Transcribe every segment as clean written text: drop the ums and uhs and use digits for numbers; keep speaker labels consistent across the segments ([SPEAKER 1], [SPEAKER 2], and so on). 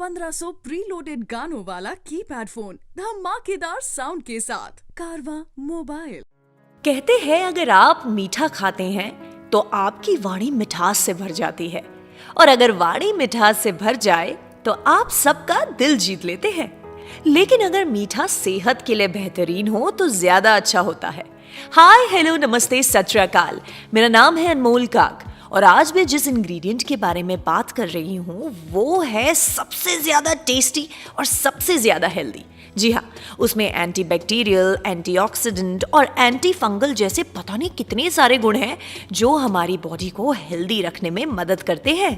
[SPEAKER 1] 1500 preloaded गानों वाला keypad phone धमाकेदार साउंड के साथ कारवा मोबाइल।
[SPEAKER 2] कहते हैं अगर आप मीठा खाते हैं तो आपकी वाणी मिठास से भर जाती है, और अगर वाणी मिठास से भर जाए तो आप सबका दिल जीत लेते हैं। लेकिन अगर मीठा सेहत के लिए बेहतरीन हो तो ज्यादा अच्छा होता है। हाय हेलो नमस्ते सत श्री अकाल, मेरा नाम है अनमोल काक और आज मैं जिस इंग्रेडिएंट के बारे में बात कर रही हूँ वो है सबसे ज्यादा टेस्टी और सबसे ज्यादा हेल्दी। जी हाँ, उसमें एंटीबैक्टीरियल, एंटीऑक्सीडेंट और एंटी फंगल जैसे पता नहीं कितने सारे गुण हैं जो हमारी बॉडी को हेल्दी रखने में मदद करते हैं।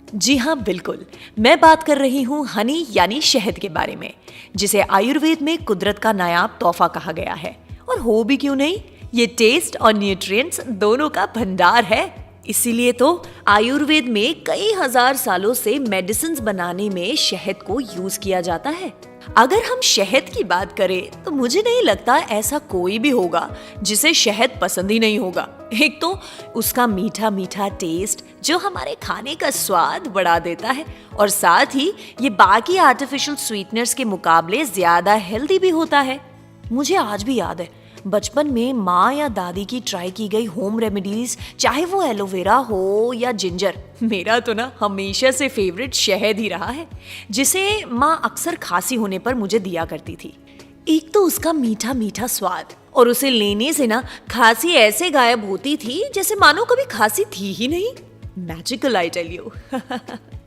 [SPEAKER 2] जी हाँ बिल्कुल, मैं बात कर रही हूँ हनी यानी शहद के बारे में, जिसे आयुर्वेद में कुदरत का नायाब तोहफा कहा गया है। और हो भी क्यों नहीं, ये टेस्ट और न्यूट्रिएंट्स दोनों का भंडार है। इसीलिए तो आयुर्वेद में कई हजार सालों से मेडिसिन्स बनाने में शहद को यूज किया जाता है। अगर हम शहद की बात करें तो मुझे नहीं लगता ऐसा कोई भी होगा जिसे शहद पसंद ही नहीं होगा। एक तो उसका मीठा मीठा टेस्ट जो हमारे खाने का स्वाद बढ़ा देता है, और साथ ही ये बाकी आर्टिफिशियल स्वीटनर्स के मुकाबले ज्यादा हेल्दी भी होता है। मुझे आज भी याद है बचपन में माँ या दादी की ट्राई की गई होम रेमेडीज, चाहे वो एलोवेरा हो या जिंजर, मेरा तो ना हमेशा से फेवरेट शहद ही रहा है, जिसे माँ अक्सर खांसी होने पर मुझे दिया करती थी। एक तो उसका मीठा मीठा स्वाद, और उसे लेने से ना खांसी ऐसे गायब होती थी जैसे मानो कभी खांसी थी ही नहीं। Magical I tell you.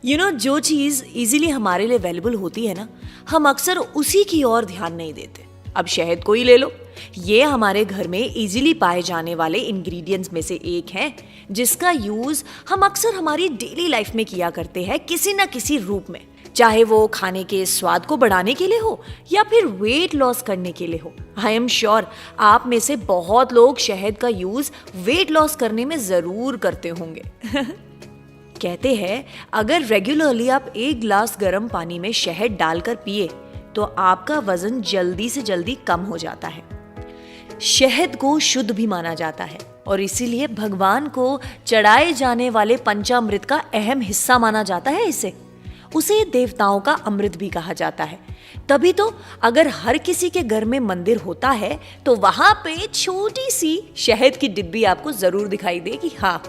[SPEAKER 2] You know, जो चीज इजीली हमारे लिए अवेलेबल होती है ना, हम अक्सर उसी की ओर ध्यान नहीं देते। अब शहद को ही ले लो, ये हमारे घर में इजीली पाए जाने वाले इंग्रेडिएंट्स में से एक है, जिसका यूज हम अक्सर हमारी डेली लाइफ में किया करते हैं किसी न किसी रूप में, चाहे वो खाने के स्वाद को बढ़ाने के लिए हो या फिर वेट लॉस करने के लिए हो। आई एम श्योर आप में से बहुत लोग शहद का यूज वेट लॉस करने में जरूर करते होंगे। कहते हैं अगर रेगुलरली आप 1 गिलास गर्म पानी में शहद डालकर पिए तो आपका वजन जल्दी से जल्दी कम हो जाता है। शहद को शुद्ध भी माना जाता है और इसीलिए भगवान को चढ़ाए जाने वाले पंचामृत का अहम हिस्सा माना जाता है। उसे देवताओं का अमृत भी कहा जाता है। तभी तो अगर हर किसी के घर में मंदिर होता है तो वहां पे छोटी सी शहद की डिब्बी आपको जरूर दिखाई देगी। हाँ,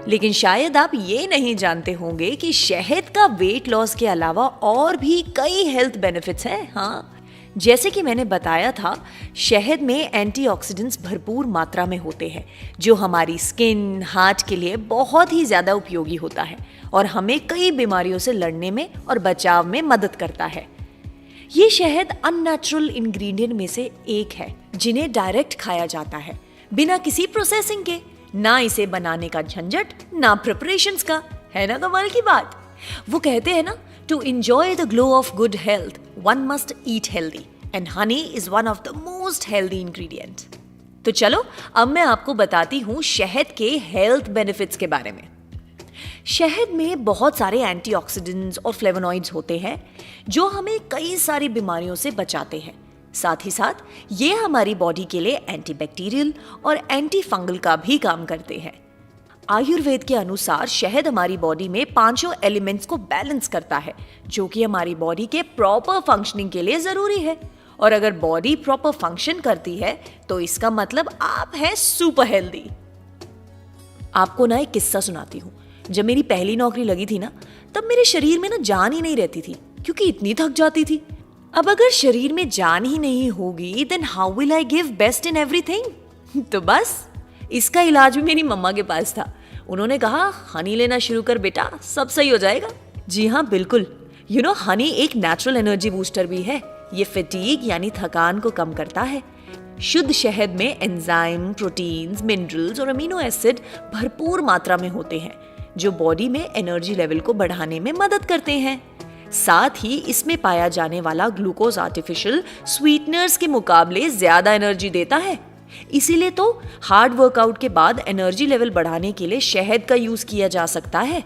[SPEAKER 2] लेकिन शायद आप ये नहीं जानते होंगे कि शहद का वेट लॉस के अलावा और भी कई हेल्थ बेनिफिट्स हैं। हाँ, जैसे कि मैंने बताया था, शहद में एंटीऑक्सीडेंट्स भरपूर मात्रा में होते हैं जो हमारी स्किन, हार्ट के लिए बहुत ही ज्यादा उपयोगी होता है और हमें कई बीमारियों से लड़ने में और बचाव में मदद करता है। ये शहद अननेचुरल इंग्रेडिएंट में से एक है जिन्हें डायरेक्ट खाया जाता है बिना किसी प्रोसेसिंग के। ना इसे बनाने का झंझट, ना प्रिपरेशंस का। है ना कमाल की बात। वो कहते हैं ना, to enjoy the glow of good health one must eat healthy, and honey is one of the most healthy ingredient. तो चलो अब मैं आपको बताती हूँ शहद के हेल्थ बेनिफिट्स के बारे में। शहद में बहुत सारे एंटीऑक्सीडेंट्स और फ्लेवोनॉइड्स होते हैं जो हमें कई सारी बीमारियों से बचाते हैं। साथ ही साथ ये हमारी बॉडी के लिए एंटीबैक्टीरियल और एंटी फंगल का भी काम करते हैं। आयुर्वेद के अनुसार शहद हमारी बॉडी में 5 एलिमेंट्स को बैलेंस करता है, जो कि हमारी बॉडी के प्रॉपर फंक्शनिंग के लिए जरूरी है। और अगर बॉडी प्रॉपर फंक्शन करती है तो इसका मतलब आप हैं सुपर हेल्दी। आपको ना एक किस्सा सुनाती हूँ। जब मेरी पहली नौकरी लगी थी ना, तब मेरे शरीर में ना जान ही नहीं रहती थी क्योंकि इतनी थक जाती थी। अब अगर शरीर में जान ही नहीं होगी then how will I give best in everything. तो बस इसका इलाज भी मेरी मम्मा के पास था। उन्होंने कहा हनी लेना शुरू कर बेटा, सब सही हो जाएगा। जी हाँ बिल्कुल, यू नो हनी एक नेचुरल एनर्जी बूस्टर भी है। ये फटीग यानी थकान को कम करता है। शुद्ध शहद में एंजाइम, प्रोटीन्स, मिनरल्स और अमीनो एसिड भरपूर मात्रा में होते हैं जो बॉडी में एनर्जी लेवल को बढ़ाने में मदद करते हैं। साथ ही इसमें पाया जाने वाला ग्लूकोज आर्टिफिशियल स्वीटनर्स के मुकाबले ज्यादा एनर्जी देता है। इसीलिए तो हार्ड वर्कआउट के बाद एनर्जी लेवल बढ़ाने के लिए शहद का यूज किया जा सकता है।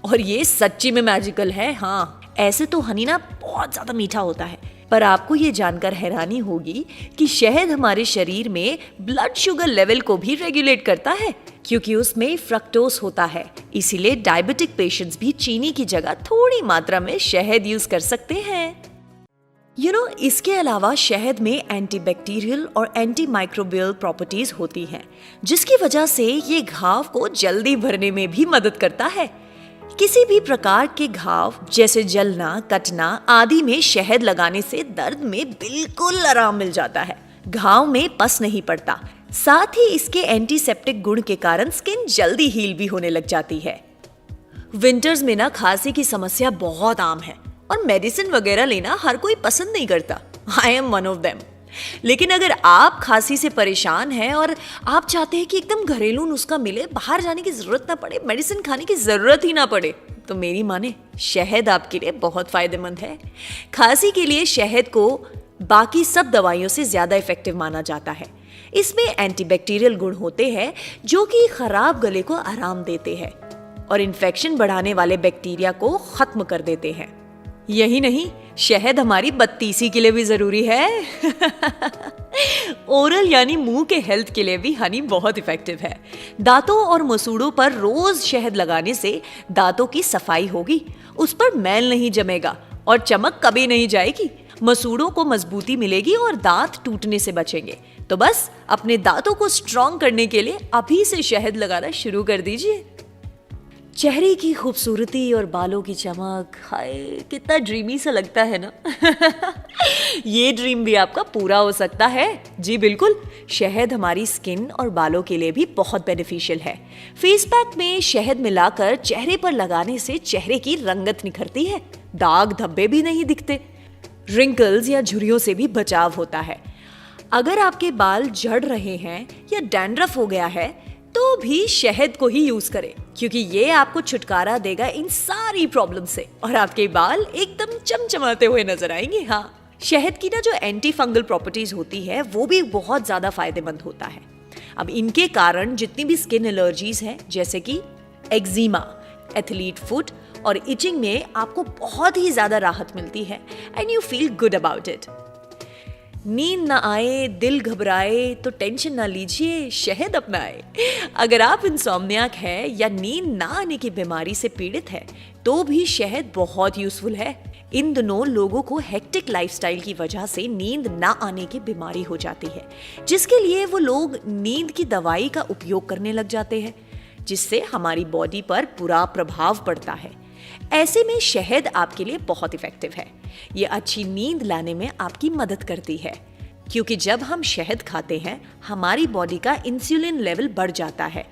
[SPEAKER 2] और ये सच्ची में मैजिकल है। हाँ, ऐसे तो हनी ना बहुत ज्यादा मीठा होता है, पर आपको ये जानकर हैरानी होगी कि शहद हमारे शरीर में ब्लड शुगर लेवल को भी रेगुलेट करता है, क्योंकि उसमें फ्रक्टोज होता है। इसीलिए डायबिटिक पेशेंट्स भी चीनी की जगह थोड़ी मात्रा में शहद यूज कर सकते हैं। इसके अलावा शहद में एंटीबैक्टीरियल और एंटी माइक्रोबियल प्रॉपर्टीज होती हैं, जिसकी वजह से ये घाव को जल्दी भरने में भी मदद करता है। किसी भी प्रकार के घाव जैसे जलना, कटना आदि में शहद लगाने से दर्द में बिल्कुल आराम मिल जाता है। घाव में पस नहीं पड़ता। साथ ही इसके एंटीसेप्टिक गुण के कारण स्किन जल्दी हील भी होने लग जाती है। विंटर्स में खांसी की समस्या बहुत आम है और मेडिसिन वगैरह लेना हर कोई पसंद नहीं करता। I am one of them. लेकिन अगर आप खांसी से परेशान हैं और आप चाहते हैं कि एकदम घरेलू नुस्खा मिले, बाहर जाने की जरूरत ना पड़े, मेडिसिन खाने की जरूरत ही ना पड़े, तो मेरी माने शहद आपके लिए बहुत फायदेमंद है। खांसी के लिए शहद को बाकी सब दवाइयों से ज्यादा इफेक्टिव माना जाता है। इसमें एंटीबैक्टीरियल गुण होते हैं जो कि खराब गले को आराम देते हैं और इन्फेक्शन बढ़ाने वाले बैक्टीरिया को खत्म कर देते हैं। यही नहीं, शहद हमारी बत्तीसी के लिए भी जरूरी है। ओरल यानी मुंह के हेल्थ के लिए भी हनी बहुत इफेक्टिव है। दांतों और मसूड़ों पर रोज शहद लगाने से दांतों की सफाई होगी, उस पर मैल नहीं जमेगा और चमक कभी नहीं जाएगी। मसूड़ों को मजबूती मिलेगी और दांत टूटने से बचेंगे। तो बस अपने दांतों को स्ट्रॉन्ग करने के लिए अभी से शहद लगाना शुरू कर दीजिए। चेहरे की खूबसूरती और बालों की चमक, हाय कितना ड्रीमी सा लगता है ना। ये ड्रीम भी आपका पूरा हो सकता है। जी बिल्कुल, शहद हमारी स्किन और बालों के लिए भी बहुत बेनिफिशियल है। फेस पैक में शहद मिलाकर चेहरे पर लगाने से चेहरे की रंगत निखरती है, दाग धब्बे भी नहीं दिखते, रिंकल्स या झुर्रियों से भी बचाव होता है। अगर आपके बाल झड़ रहे हैं या डैंड्रफ हो गया है तो भी शहद को ही यूज करें, क्योंकि ये आपको छुटकारा देगा इन सारी प्रॉब्लम से और आपके बाल एकदम चमचमाते हुए नजर आएंगे। हाँ, शहद की जो एंटी फंगल प्रॉपर्टीज होती है वो भी बहुत ज्यादा फायदेमंद होता है। अब इनके कारण जितनी भी स्किन एलर्जीज हैं, जैसे कि एक्जिमा, एथलीट फुट और इचिंग में आपको बहुत ही ज्यादा राहत मिलती है and you feel good about it. नींद ना आए, दिल घबराए तो टेंशन ना लीजिए, शहद अपनाए। अगर आप इंसोम्नियाक है या नींद ना आने की बीमारी से पीड़ित है तो भी शहद बहुत यूजफुल है। इन दिनों लोगों को हेक्टिक लाइफस्टाइल की वजह से नींद ना आने की बीमारी हो जाती है, जिसके लिए वो लोग नींद की दवाई का उपयोग करने लग जाते हैं, जिससे हमारी बॉडी पर बुरा प्रभाव पड़ता है। ऐसे में शहद आपके लिए बहुत इफेक्टिव है। ये अच्छी नींद लाने में आपकी मदद करती है, क्योंकि जब हम शहद खाते हैं हमारी बॉडी का इंसुलिन लेवल बढ़ जाता है,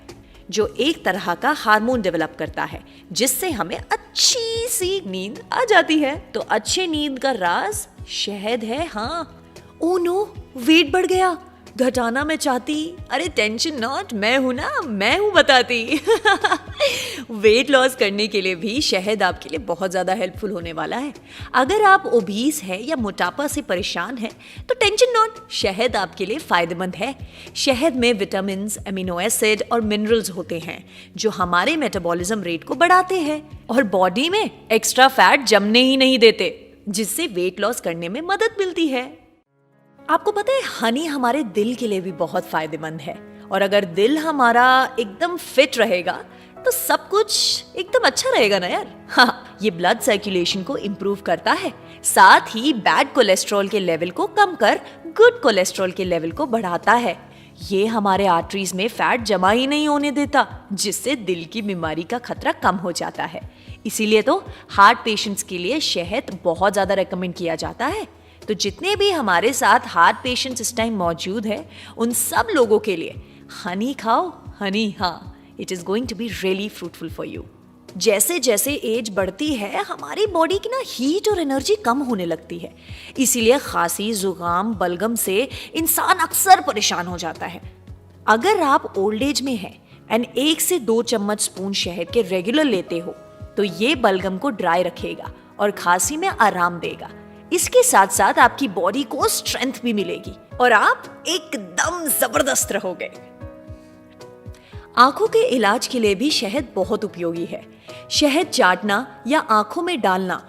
[SPEAKER 2] जो एक तरह का हार्मोन डेवलप करता है, जिससे हमें अच्छी सी नींद आ जाती है। तो अच्छे नींद का राज शहद है। हाँ, ओ नो, वेट बढ़ गया, घटाना मैं चाहती, अरे टेंशन नॉट, मैं हूं ना, मैं हूं बताती। वेट लॉस करने के लिए भी शहद आपके लिए बहुत ज्यादा हेल्पफुल होने वाला है। अगर आप ओबीस है या मोटापा से परेशान है तो टेंशन नॉट, शहद आपके लिए फायदेमंद है। शहद में विटामिन, अमीनो एसिड और मिनरल्स होते हैं जो हमारे मेटाबॉलिज्म रेट को बढ़ाते हैं और बॉडी में एक्स्ट्रा फैट जमने ही नहीं देते, जिससे वेट लॉस करने में मदद मिलती है। आपको पता है, हनी हमारे दिल के लिए भी बहुत फायदेमंद है और अगर दिल हमारा एकदम फिट रहेगा तो सब कुछ एकदम अच्छा रहेगा ना यार। हाँ, ये ब्लड सर्कुलेशन को इम्प्रूव करता है, साथ ही बैड कोलेस्ट्रॉल के लेवल को कम कर गुड कोलेस्ट्रॉल के लेवल को बढ़ाता है। ये हमारे आर्टरीज में फैट जमा ही नहीं होने देता, जिससे दिल की बीमारी का खतरा कम हो जाता है। इसीलिए तो हार्ट पेशेंट्स के लिए शहद बहुत ज्यादा रेकमेंड किया जाता है। तो जितने भी हमारे साथ हार्ट पेशेंट्स इस टाइम मौजूद है, उन सब लोगों के लिए हनी खाओ, हनी। हाँ, it is going to be really fruitful for you. जैसे जैसे एज बढ़ती है हमारी बॉडी की हीट और एनर्जी कम होने लगती है, इसीलिए खांसी, जुकाम, बलगम से इंसान अक्सर परेशान हो जाता है। अगर आप ओल्ड एज में हैं एंड 1 से 2 चम्मच स्पून शहद के रेगुलर लेते हो तो ये बलगम को ड्राई रखेगा और खांसी में आराम देगा। इसके साथ साथ आपकी बॉडी को स्ट्रेंथ भी मिलेगी और आप एकदम जबरदस्त रहोगे। आंखों के इलाज के लिए भी शहद बहुत उपयोगी है। शहद चाटना या आंखों में डालना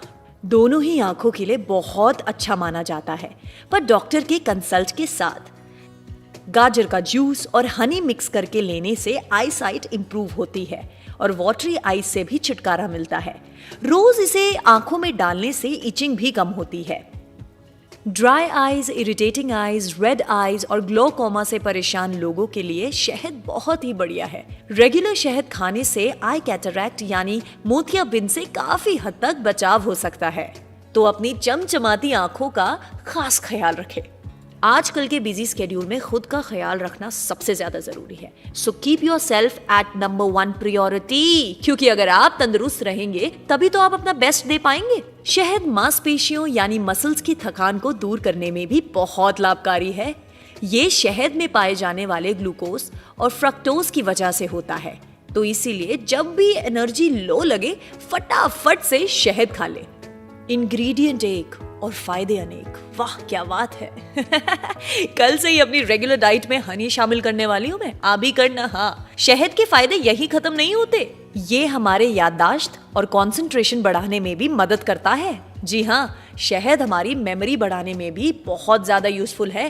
[SPEAKER 2] दोनों ही आंखों के लिए बहुत अच्छा माना जाता है, पर डॉक्टर के कंसल्ट के साथ। गाजर का जूस और हनी मिक्स करके लेने से आई साइट इंप्रूव होती है और वाटरी आईज से भी छुटकारा मिलता है। रोज इसे आंखों में डालने से इचिंग भी कम होती है। Dry eyes, irritating eyes, red eyes और ग्लोकोमा से परेशान लोगों के लिए शहद बहुत ही बढ़िया है। रेगुलर शहद खाने से आई कैटरैक्ट यानी मोतियाबिंद से काफी हद तक बचाव हो सकता है। तो अपनी चमचमाती आंखों का खास ख्याल रखें। आजकल के बिजी स्केड्यूल में खुद का ख्याल रखना सबसे ज्यादा जरूरी है। So keep your self eight number 1 priority, क्योंकि अगर आप तंदुरुस्त रहेंगे तभी तो आप अपना बेस्ट दे पाएंगे। शहद मांसपेशियों यानी मसल्स की थकान को दूर करने में भी बहुत लाभकारी है। ये शहद में पाए जाने वाले ग्लूकोज और फ्रक्टोज की वजह से होता है। तो इसीलिए जब भी एनर्जी लो लगे फटाफट से शहद खा ले। इंग्रेडिएंट एक और फायदे अनेक। वाह क्या बात है। कल से ही अपनी रेगुलर डाइट में हनी शामिल करने वाली हूँ मैं, आप भी करना। हाँ, शहद के फायदे यही खत्म नहीं होते, ये हमारे याददाश्त और कंसंट्रेशन बढ़ाने में भी मदद करता है। जी हाँ, शहद हमारी मेमोरी बढ़ाने में भी बहुत ज्यादा यूजफुल है।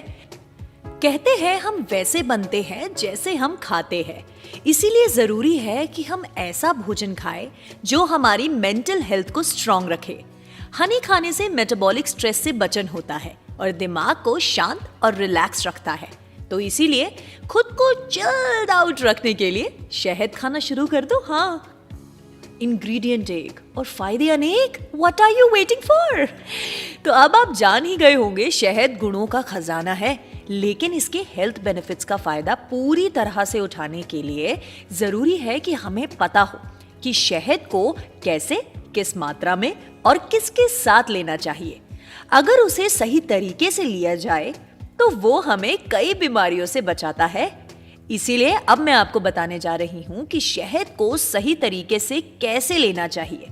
[SPEAKER 2] कहते हैं हम वैसे बनते हैं जैसे हम खाते हैं, इसीलिए जरूरी है कि हम ऐसा भोजन खाएं जो हमारी मेंटल हेल्थ को स्ट्रांग रखे। हनी खाने से मेटाबॉलिक स्ट्रेस से बचन होता है और दिमाग को शांत और रिलैक्स रखता है। तो इसीलिए खुद को चिल्ड आउट रखने के लिए शहद खाना शुरू कर दो। हाँ, इंग्रेडिएंट एक और फायदे अनेक। What are you waiting for? तो अब आप जान ही गए होंगे शहद गुणों का खजाना है, लेकिन इसके हेल्थ बेनिफिट्स का फायदा पूरी तरह से उठाने के लिए जरूरी है कि हमें पता हो कि शहद को कैसे, किस मात्रा में और किसके साथ लेना चाहिए। अगर उसे सही तरीके से लिया जाए तो वो हमें कई बीमारियों से बचाता है। इसीलिए अब मैं आपको बताने जा रही हूं कि शहद को सही तरीके से कैसे लेना चाहिए।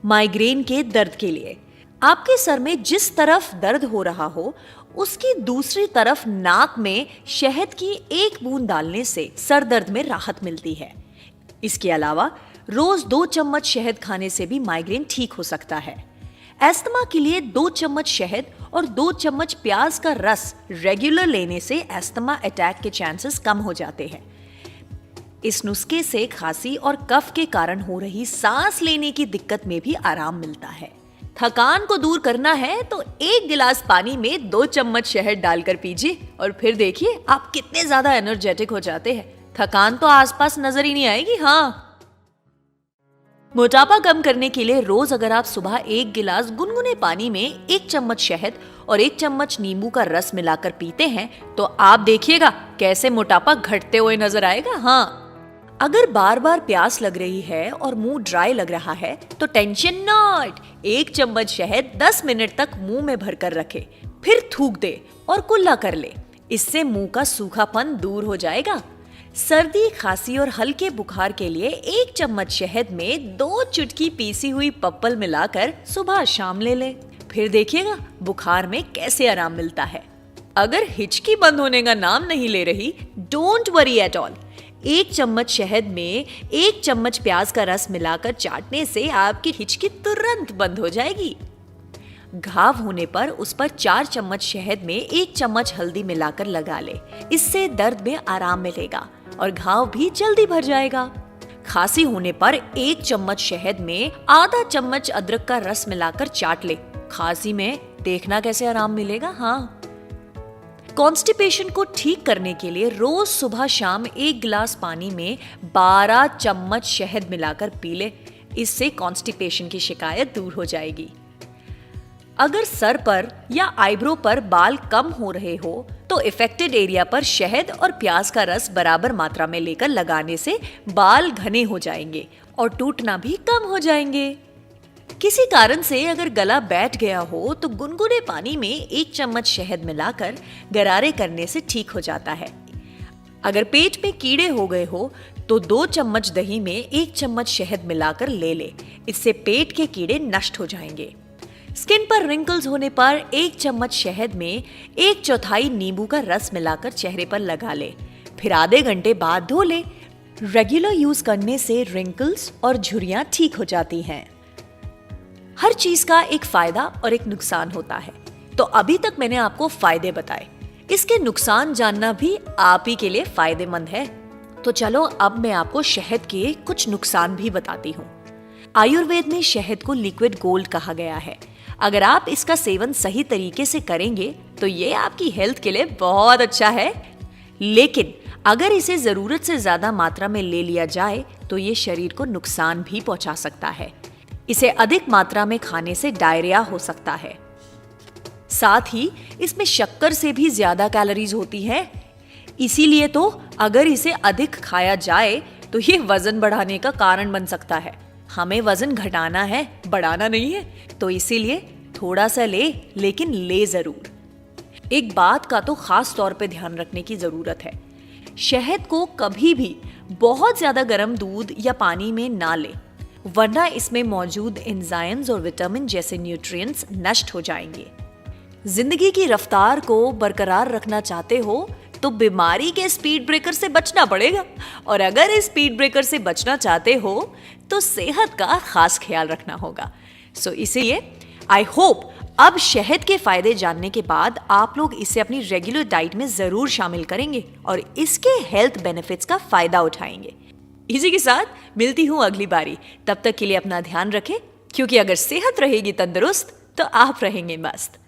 [SPEAKER 2] माइग्रेन के दर्द के लिए आपके सर में जिस तरफ दर्द हो रहा हो उसकी दूसरी तरफ नाक में शहद की एक बूंद डालने से सर दर्द में राहत मिलती है। इसके अलावा रोज 2 चम्मच शहद खाने से भी माइग्रेन ठीक हो सकता है। एस्थमा के लिए 2 चम्मच शहद और 2 चम्मच प्याज का रस रेगुलर लेने से एस्थमा अटैक के चांसेस कम हो जाते हैं। इस नुस्खे से खांसी और कफ के कारण हो रही सांस लेने की दिक्कत में भी आराम मिलता है। थकान को दूर करना है तो 1 गिलास पानी में 2 चम्मच शहद डालकर पीजिए और फिर देखिए आप कितने ज्यादा एनर्जेटिक हो जाते हैं। थकान तो आसपास नजर ही नहीं आएगी। हाँ, मोटापा कम करने के लिए रोज अगर आप सुबह 1 गिलास गुनगुने पानी में 1 चम्मच शहद और 1 चम्मच नींबू का रस मिलाकर पीते हैं तो आप देखिएगा कैसे मोटापा घटते हुए नजर आएगा। हाँ, अगर बार बार प्यास लग रही है और मुंह ड्राई लग रहा है तो टेंशन नॉट, 1 चम्मच शहद 10 मिनट तक मुंह में भरकर रखे, फिर थूक दे और कुल्ला कर ले। इससे मुंह का सूखापन दूर हो जाएगा। सर्दी, खांसी और हल्के बुखार के लिए 1 चम्मच शहद में 2 चुटकी पीसी हुई पप्पल मिलाकर सुबह शाम ले ले, फिर देखिएगा बुखार में कैसे आराम मिलता है। अगर हिचकी बंद होने का नाम नहीं ले रही, डोंट वरी एट ऑल। 1 चम्मच शहद में 1 चम्मच प्याज का रस मिलाकर चाटने से आपकी हिचकी तुरंत बंद हो जाएगी। घाव होने पर उस पर 4 चम्मच शहद में 1 चम्मच हल्दी मिलाकर लगा ले, इससे दर्द में आराम मिलेगा और घाव भी जल्दी भर जाएगा। खांसी होने पर 1 चम्मच शहद में आधा चम्मच अदरक का रस मिलाकर चाट ले, खांसी में देखना कैसे आराम मिलेगा। हाँ, कॉन्स्टिपेशन को ठीक करने के लिए रोज सुबह शाम 1 गिलास पानी में 12 चम्मच शहद मिलाकर पी ले, इससे कॉन्स्टिपेशन की शिकायत दूर हो जाएगी। अगर सर पर या आईब्रो पर बाल कम हो रहे हो तो इफेक्टेड एरिया पर शहद और प्याज का रस बराबर मात्रा में लेकर लगाने से बाल घने हो जाएंगे और टूटना भी कम हो जाएंगे। किसी कारण से अगर गला बैठ गया हो तो गुनगुने पानी में 1 चम्मच शहद मिलाकर गरारे करने से ठीक हो जाता है। अगर पेट में कीड़े हो गए हो तो 2 चम्मच दही में 1 चम्मच शहद मिलाकर ले ले, इससे पेट के कीड़े नष्ट हो जाएंगे। स्किन पर रिंकल्स होने पर 1 चम्मच शहद में 1/4 नींबू का रस मिलाकर चेहरे पर लगा ले, फिर आधे घंटे बाद धो ले। रेगुलर यूज करने से रिंकल्स और झुर्रियां ठीक हो जाती हैं। हर चीज का एक फायदा और एक नुकसान होता है, तो अभी तक मैंने आपको फायदे बताए। इसके नुकसान जानना भी आप ही के लिए फायदेमंद है। तो चलो अब मैं आपको शहद के कुछ नुकसान भी बताती हूँ। आयुर्वेद में शहद को लिक्विड गोल्ड कहा गया है। अगर आप इसका सेवन सही तरीके से करेंगे तो ये आपकी हेल्थ के लिए बहुत अच्छा है, लेकिन अगर इसे जरूरत से ज्यादा मात्रा में ले लिया जाए तो ये शरीर को नुकसान भी पहुंचा सकता है। इसे अधिक मात्रा में खाने से डायरिया हो सकता है। साथ ही इसमें शक्कर से भी ज्यादा कैलोरीज होती हैं। इसीलिए तो अगर इसे अधिक खाया जाए तो ये वजन बढ़ाने का कारण बन सकता है। हमें वजन घटाना है, बढ़ाना नहीं है, तो इसीलिए थोड़ा सा लेकिन ले जरूर। एक बात का तो खास तौर पे ध्यान रखने की जरूरत है। शहद को कभी भी बहुत ज्यादा गर्म दूध या पानी में ना ले, वरना इसमें मौजूद एंजाइम्स और विटामिन जैसे न्यूट्रिएंट्स नष्ट हो जाएंगे। जिंदगी की रफ्तार को बरकरार रखना चाहते हो तो बीमारी के स्पीड ब्रेकर से बचना पड़ेगा, और अगर इस स्पीड ब्रेकर से बचना चाहते हो तो सेहत का खास ख्याल रखना होगा। सो इसलिए आई होप अब शहद के फायदे जानने के बाद आप लोग इसे अपनी रेगुलर डाइट में जरूर शामिल करेंगे और इसके हेल्थ बेनिफिट्स का फायदा उठाएंगे। इसी के साथ मिलती हूँ अगली बारी। तब तक के लिए अपना ध्यान रखें, क्योंकि अगर सेहत रहेगी तंदुरुस्त तो आप रहेंगे मस्त।